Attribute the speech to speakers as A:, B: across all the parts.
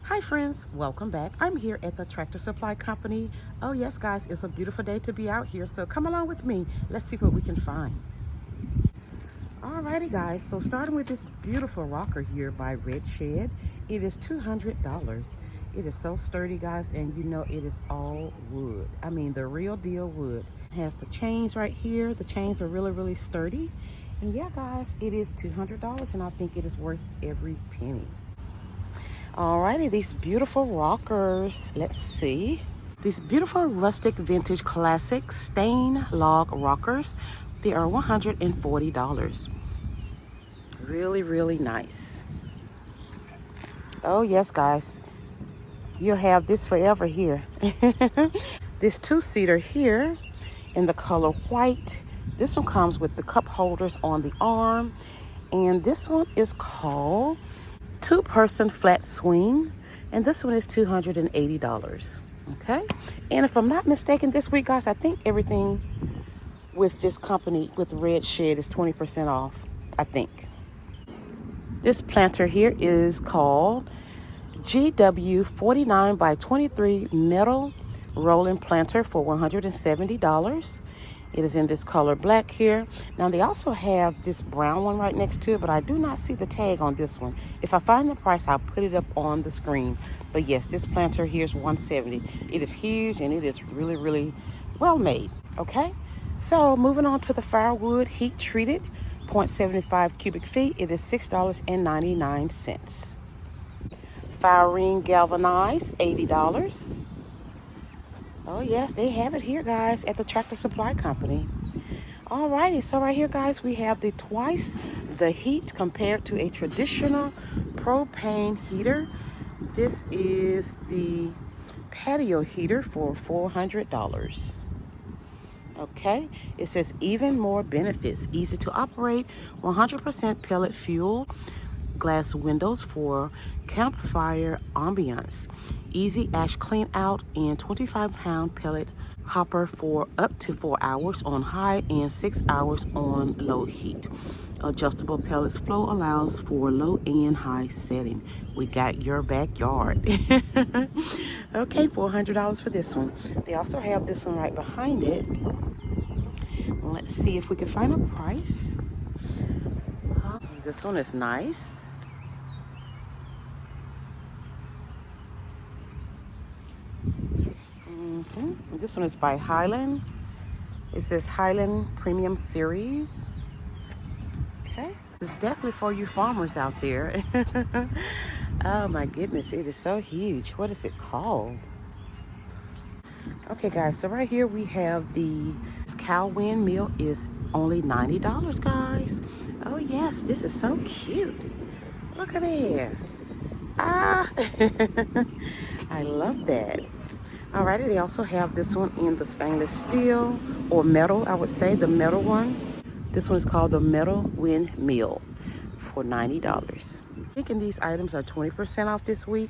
A: Hi friends, welcome back. I'm here at the Tractor Supply Company. Oh yes guys, it's a beautiful day to be out here, so come along with me. Let's see what we can find. Alrighty guys, so starting with this beautiful rocker here by Red Shed. It is $200. It is so sturdy guys, and you know it is all wood. I mean the real deal wood. It has the chains right here. The chains are really sturdy. And yeah guys, it is $200 and I think it is worth every penny. Alrighty, these beautiful rockers. Let's see. These beautiful rustic vintage classic stain log rockers. They are $140. Really nice. Oh yes, guys. You'll have this forever here. This two-seater here in the color white. This one comes with the cup holders on the arm. And this one is called two-person flat swing, and this one is $280. Okay, and if I'm not mistaken, this week guys, I think everything with this company with Red Shed is 20% off. I think this planter here is called GW 49 by 23 metal rolling planter for $170. It is in this color black here. Now they also have this brown one right next to it, but I do not see the tag on this one. If I find the price, I'll put it up on the screen. But yes, this planter here is $170. It is huge and it is really well made. Okay, so moving on to the firewood heat treated 0.75 cubic feet. It is $6.99. Fire ring galvanized, $80. Oh yes, they have it here guys at the Tractor Supply Company. Alrighty, so right here guys, we have the twice the heat compared to a traditional propane heater. This is the patio heater for $400. Okay, it says even more benefits. Easy to operate, 100% pellet fuel, glass windows for campfire ambiance, easy ash clean out, and 25-pound pellet hopper for up to 4 hours on high and 6 hours on low heat. Adjustable pellets flow allows for low and high setting. We got your backyard. Okay, $400 for this one. They also have this one right behind it. Let's see if we can find a price. This one is nice. This one is by Highland. It says Highland Premium Series. Okay, this is definitely for you farmers out there. Oh my goodness, it is so huge. What is it called? Okay guys, so right here we have the cow windmill is only $90 guys. Oh yes, this is so cute. Look at there. Ah, I love that. Alrighty, they also have this one in the stainless steel or metal, I would say, the metal one. This one is called the metal windmill for $90. I'm thinking these items are 20% off this week,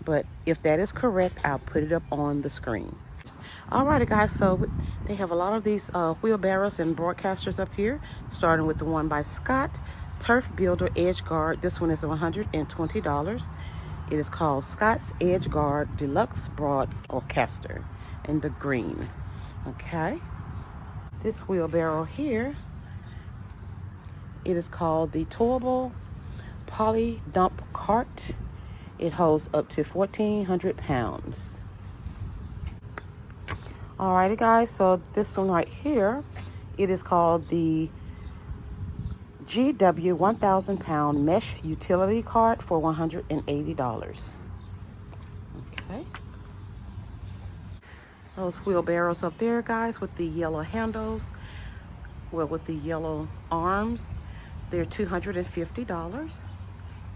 A: but if that is correct, I'll put it up on the screen. Alrighty guys, so they have a lot of these wheelbarrows and broadcasters up here, starting with the one by Scott, Turf Builder Edge Guard. This one is $120. It is called Scott's Edge Guard Deluxe Broadcaster in the green. Okay. This wheelbarrow here, it is called the Towable Poly Dump Cart. It holds up to 1,400 pounds. Alrighty guys, so this one right here, it is called the GW 1,000 pound mesh utility cart for $180. Okay. Those wheelbarrows up there, guys, with the yellow handles, well, with the yellow arms, they're $250.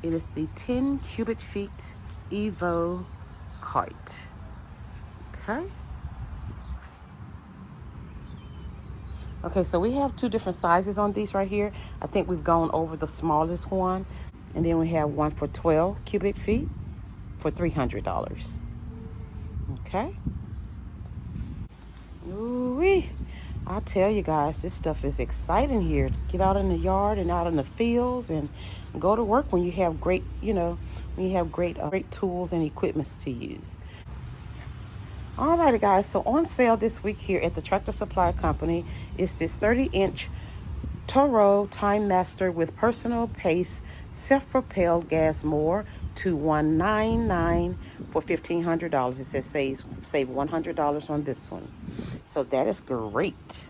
A: It is the 10 cubic feet Evo cart. Okay. Okay, so we have two different sizes on these right here. I think we've gone over the smallest one. And then we have one for 12 cubic feet for $300. Okay. Ooh-wee. I tell you guys, this stuff is exciting here. Get out in the yard and out in the fields and go to work when you have great, when you have great tools and equipments to use. Alrighty guys, so on sale this week here at the Tractor Supply Company is this 30-inch Toro Time Master with personal pace self-propelled gas mower, 2199 for $1,500. It says save $100 on this one. So that is great.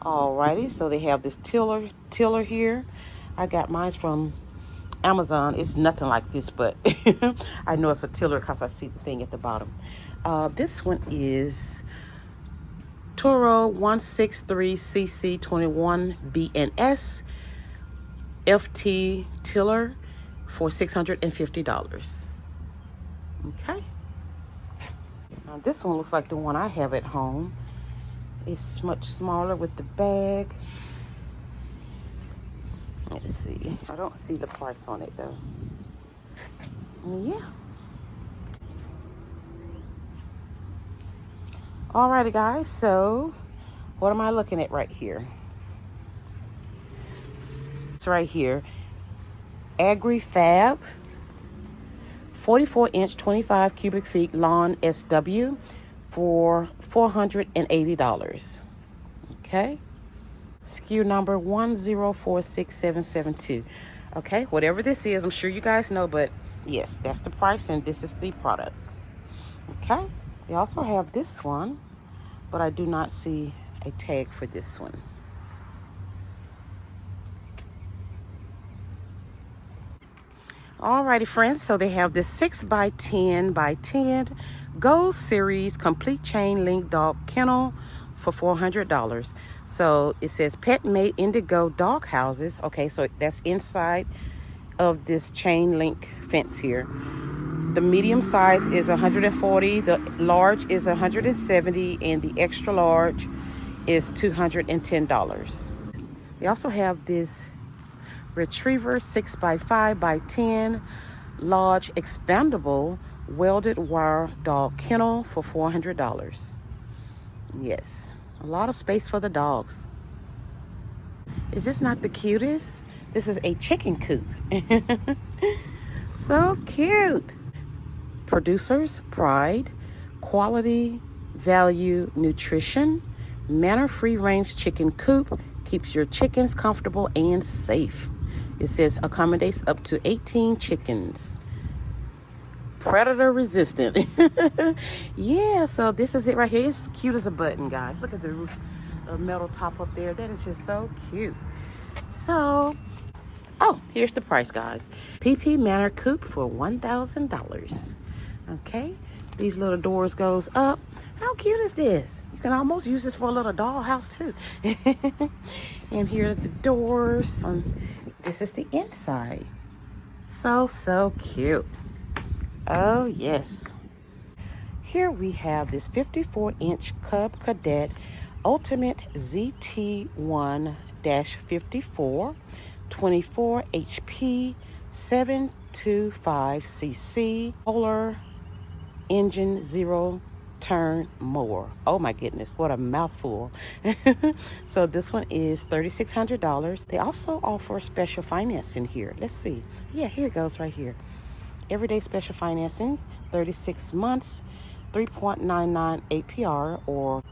A: Alrighty, so they have this tiller here. I got mine from Amazon. It's nothing like this, but I know it's a tiller because I see the thing at the bottom. This one is Toro 163cc21 BNS FT tiller for $650. Okay. Now this one looks like the one I have at home. It's much smaller with the bag. Let's see. I don't see the price on it though. Yeah. Alrighty guys, so what am I looking at right here? It's right here. AgriFab 44-inch 25 cubic feet lawn SW for $480. Okay. SKU number 1046772. Okay, whatever this is, I'm sure you guys know, but yes, that's the price and this is the product. Okay. They also have this one, but I do not see a tag for this one. Alrighty friends, so they have this 6x10x10 Gold Series complete chain link dog kennel for $400. So it says Pet Mate Indigo dog houses. Okay, so that's inside of this chain link fence here. The medium size is 140, the large is 170, and the extra large is $210. They also have this Retriever 6x5x10 large expandable welded wire dog kennel for $400. Yes, a lot of space for the dogs. Is this not the cutest? This is a chicken coop. So cute. Producer's Pride, quality, value, nutrition, manner-free range chicken coop keeps your chickens comfortable and safe. It says accommodates up to 18 chickens. Predator resistant. Yeah, so this is it right here. It's cute as a button, guys. Look at the roof, metal top up there. That is just so cute. So, oh, here's the price, guys. PP Manor Coop for $1,000. Okay, these little doors goes up. How cute is this? You can almost use this for a little doll house too. And here are the doors. This is the inside. So cute. Oh yes. Here we have this 54-inch Cub Cadet Ultimate ZT1-54 24 HP 725cc Polar engine 0 turn mower. Oh my goodness, what a mouthful. So this one is $3,600. They also offer special financing here. Let's see. Yeah, here it goes right here. Everyday special financing, 36 months, 3.99 APR, or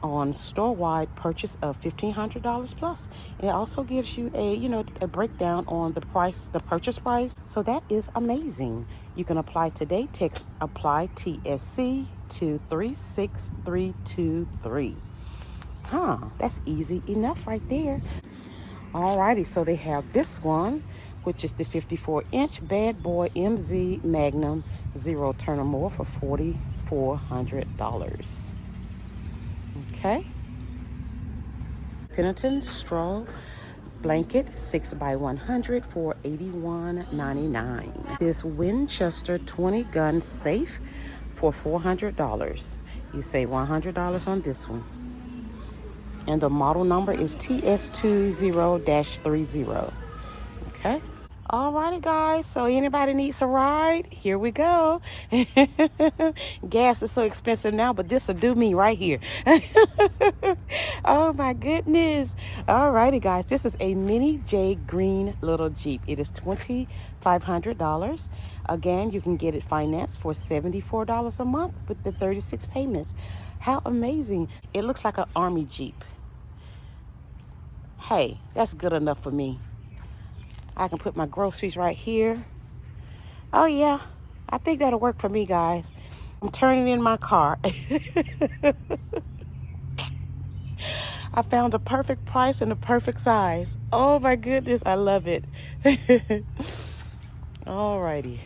A: on store-wide purchase of $1,500 plus. It also gives you a breakdown on the price, the purchase price. So that is amazing. You can apply today. Text apply TSC to 36323. That's easy enough right there. Alrighty, so they have this one, which is the 54-inch Bad Boy MZ Magnum 0 turn or more for $4,400. Okay. Pennington straw blanket 6x100 for $81.99. This Winchester 20 gun safe for $400. You save $100 on this one. And the model number is TS20-30. Okay. Alrighty, guys. So anybody needs a ride? Here we go. Gas is so expensive now, but this will do me right here. Oh my goodness. Alrighty, guys. This is a Mini J green little Jeep. It is $2,500. Again, you can get it financed for $74 a month with the 36 payments. How amazing. It looks like an army Jeep. Hey, that's good enough for me. I can put my groceries right here. Oh yeah, I think that'll work for me, guys. I'm turning in my car. I found the perfect price and the perfect size. Oh my goodness, I love it. Alrighty.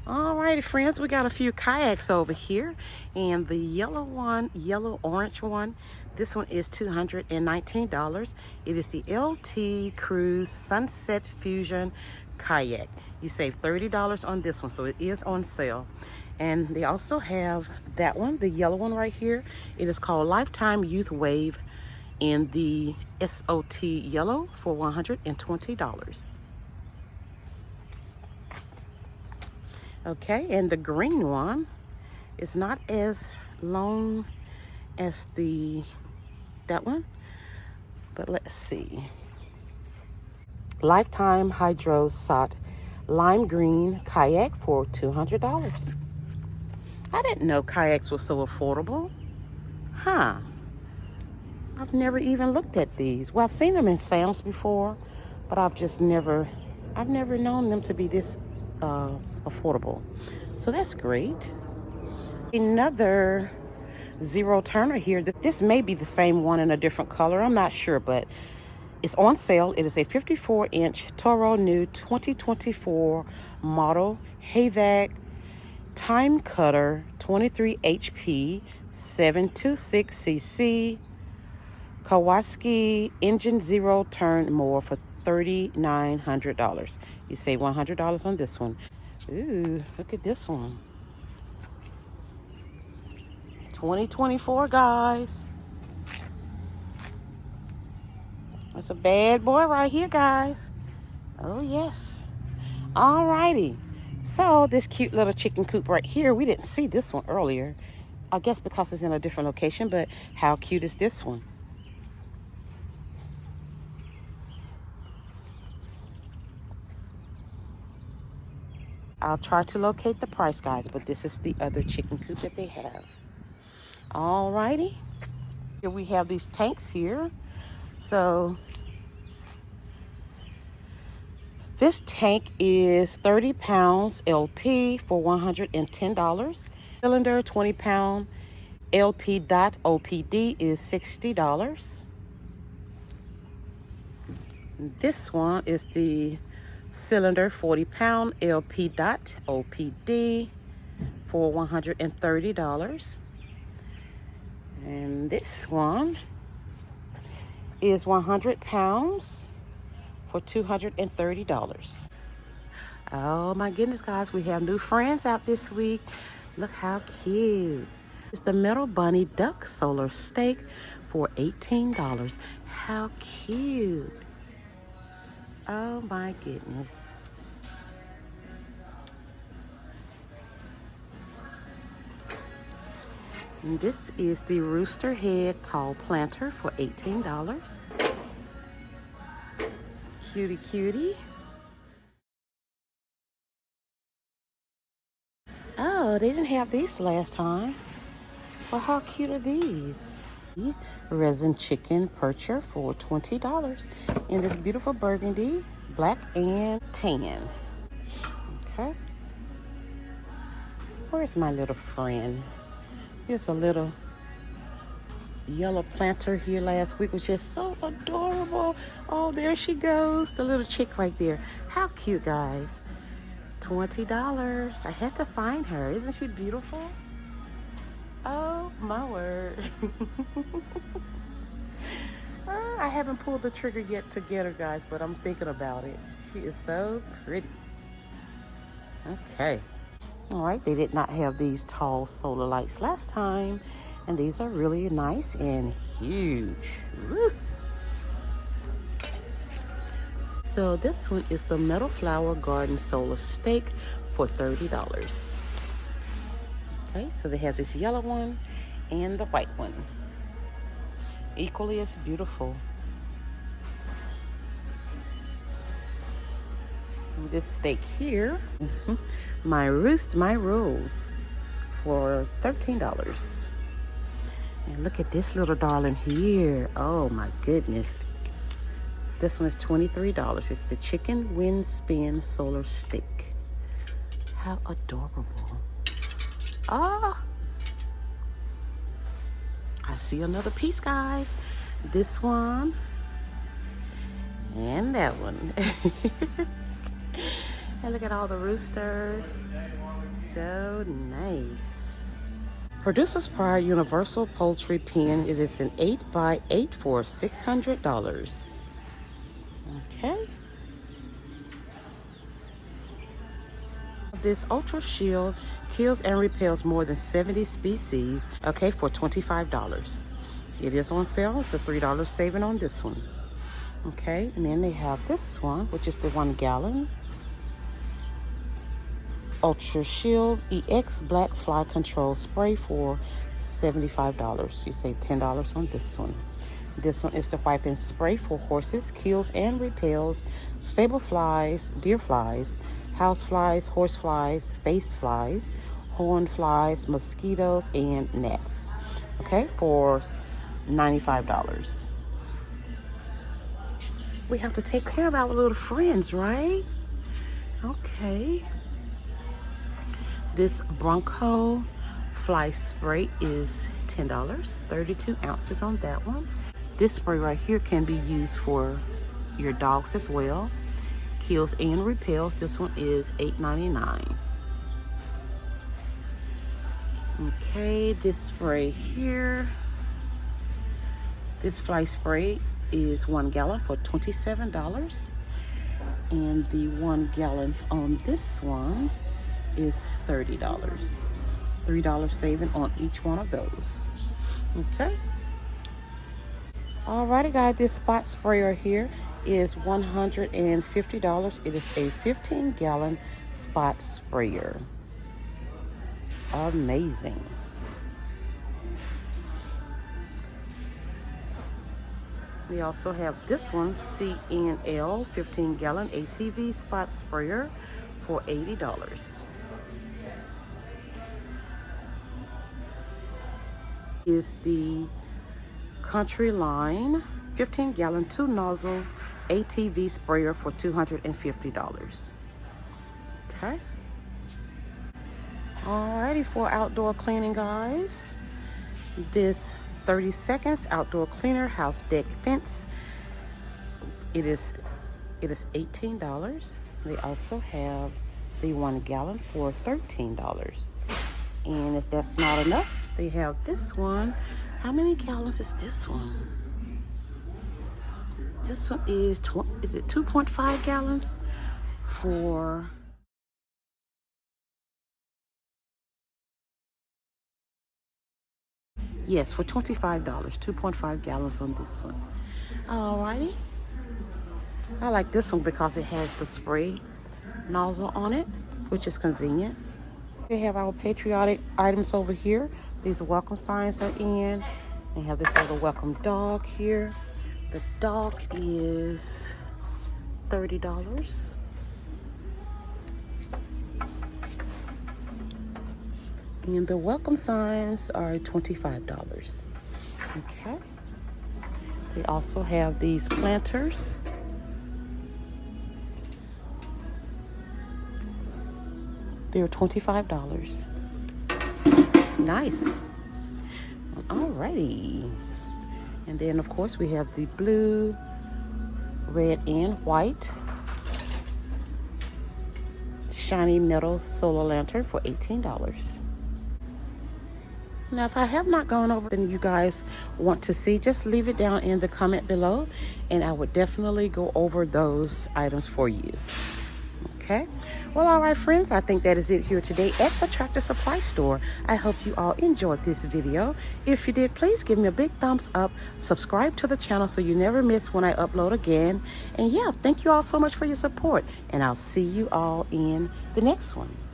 A: Alrighty, friends, we got a few kayaks over here. And the yellow orange one, this one is $219. It is the LT Cruise Sunset Fusion Kayak. You save $30 on this one, so it is on sale. And they also have that one, the yellow one right here. It is called Lifetime Youth Wave in the SOT yellow for $120. Okay, and the green one is not as long as that one, but let's see. Lifetime Hydro SOT Lime Green Kayak for $200. I didn't know kayaks were so affordable. Huh. I've never even looked at these. Well, I've seen them in Sam's before, but I've never known them to be this affordable. So that's great. Another zero turner here. This may be the same one in a different color. I'm not sure, but it's on sale. It is a 54-inch Toro New 2024 model Havac Time Cutter 23 HP 726cc Kawasaki engine zero turn mower for $3,900. You save $100 on this one. Ooh, look at this one. 2024, guys. That's a bad boy right here, guys. Oh, yes. Alrighty. So this cute little chicken coop right here, we didn't see this one earlier. I guess because it's in a different location, but how cute is this one? I'll try to locate the price, guys, but this is the other chicken coop that they have. Alrighty. Here we have these tanks here. So this tank is 30 pounds LP for $110. Cylinder 20 pound LP dot OPD is $60. This one is the cylinder 40 pound LP dot OPD for $130. And this one is 100 pounds for $230. Oh my goodness, guys, we have new friends out this week. Look how cute. It's the Metal Bunny Duck Solar Steak for $18. How cute. Oh my goodness. And this is the Rooster Head Tall Planter for $18. Cutie, cutie. Oh, they didn't have these last time. Well, how cute are these? Resin chicken percher for $20 in this beautiful burgundy, black and tan. Okay. Where's my little friend? Here's a little yellow planter here last week, was just so adorable. Oh, there she goes, the little chick right there. How cute, guys. $20. I had to find her. Isn't she beautiful? Oh my word. I haven't pulled the trigger yet to get her, guys, but I'm thinking about it. She is so pretty. Okay. All right, they did not have these tall solar lights last time, and these are really nice and huge. Woo. So this one is the Meadow Flower Garden Solar Stake for $30. Okay, so they have this yellow one and the white one. Equally as beautiful. This stake here, My Roost, My Rules, for $13. And look at this little darling here. Oh my goodness. This one is $23. It's the Chicken Wind Spin Solar Stick. How adorable. Ah, I see another piece, guys. This one and that one. And look at all the roosters. So nice. Producer's Pride Universal Poultry Pen. It is an 8x8 for $600. Okay. This Ultra Shield kills and repels more than 70 species, okay, for $25. It is on sale. It's a $3 saving on this one. Okay, and then they have this one, which is the 1 gallon Ultra Shield EX Black Fly Control Spray for $75. You save $10 on this one. This one is the wipe and spray for horses, kills and repels stable flies, deer flies, house flies, horse flies, face flies, horn flies, mosquitoes, and gnats. Okay, for $95. We have to take care of our little friends, right? Okay. This Bronco Fly Spray is $10, 32 ounces on that one. This spray right here can be used for your dogs as well. Kills and repels. This one is $8.99. Okay, this spray here. This fly spray is 1 gallon for $27. And the 1 gallon on this one is $30. $3 saving on each one of those. Okay. Alrighty, guys, this spot sprayer here is $150. It is a 15-gallon spot sprayer. Amazing. We also have this one, CNL 15-gallon ATV spot sprayer for $80. Is the Country Line 15-gallon 2-nozzle ATV sprayer for $250. Okay. Alrighty, for outdoor cleaning, guys. This 30 seconds outdoor cleaner house deck fence. It is $18. They also have the 1 gallon for $13. And if that's not enough, they have this one. How many gallons is this one? This one is it 2.5 gallons for yes, for $25. 2.5 gallons on this one. Alrighty. I like this one because it has the spray nozzle on it, which is convenient. They have our patriotic items over here. These welcome signs are in. They have this little welcome dog here. The dog is $30. And the welcome signs are $25. Okay. They also have these planters. They're $25. Nice. Alrighty. And then, of course, we have the blue, red, and white shiny metal solar lantern for $18. Now, if I have not gone over then you guys want to see, just leave it down in the comment below, and I would definitely go over those items for you. Okay? Well, all right, friends, I think that is it here today at the Tractor Supply Store. I hope you all enjoyed this video. If you did, please give me a big thumbs up, subscribe to the channel so you never miss when I upload again. And yeah, thank you all so much for your support, and I'll see you all in the next one.